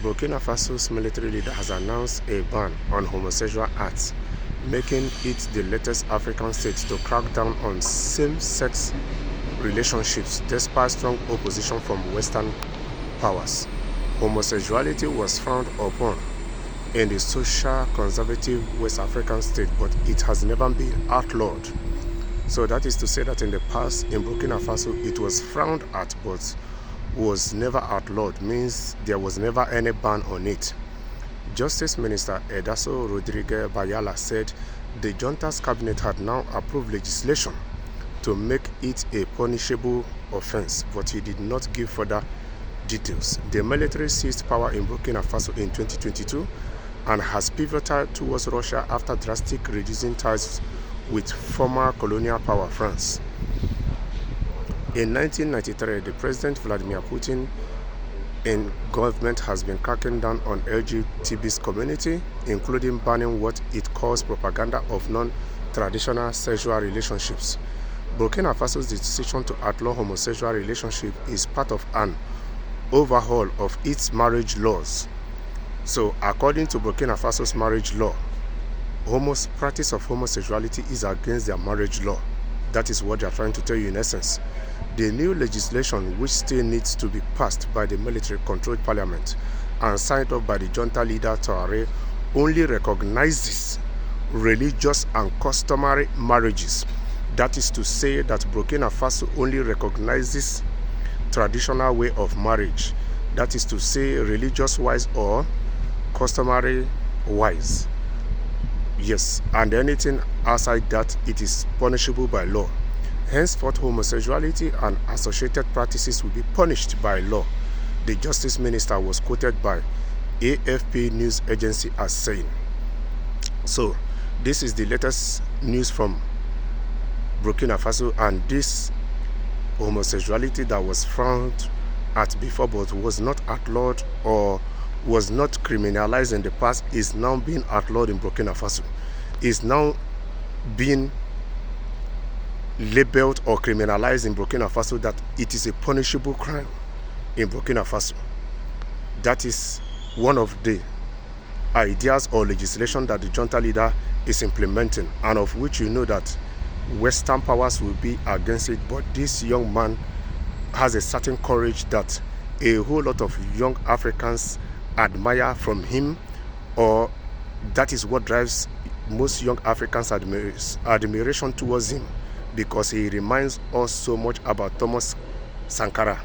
Burkina Faso's military leader has announced a ban on homosexual acts, making it the latest African state to crack down on same-sex relationships despite strong opposition from Western powers. Homosexuality was frowned upon in the social conservative West African state, but it has never been outlawed. So that is to say that in the past in Burkina Faso it was frowned at but was never outlawed, means there was never any ban on it. Justice Minister Edaso Rodriguez Bayala said the Junta's cabinet had now approved legislation to make it a punishable offense, but he did not give further details. The military seized power in Burkina Faso in 2022 and has pivoted towards Russia after drastically reducing ties with former colonial power France. In 1993, the President Vladimir Putin in government has been cracking down on LGBT's community, including banning what it calls propaganda of non-traditional sexual relationships. Burkina Faso's decision to outlaw homosexual relationship is part of an overhaul of its marriage laws. So, according to Burkina Faso's marriage law, practice of homosexuality is against their marriage law. That is what they are trying to tell you in essence. The new legislation, which still needs to be passed by the military-controlled parliament and signed off by the junta leader Traoré, only recognizes religious and customary marriages. That is to say that Burkina Faso only recognizes traditional way of marriage. That is to say religious-wise or customary-wise. Yes, and anything outside that, it is punishable by law. Henceforth, homosexuality and associated practices will be punished by law. The Justice Minister was quoted by AFP news agency as saying. So, this is the latest news from Burkina Faso, and this homosexuality that was frowned at before but was not outlawed or was not criminalized in the past is now being outlawed in Burkina Faso. Is now being labeled or criminalized in Burkina Faso, that it is a punishable crime in Burkina Faso. That is one of the ideas or legislation that the junta leader is implementing, and of which you know that Western powers will be against it, but this young man has a certain courage that a whole lot of young Africans admire from him, or that is what drives most young Africans' admiration towards him, because he reminds us so much about Thomas Sankara.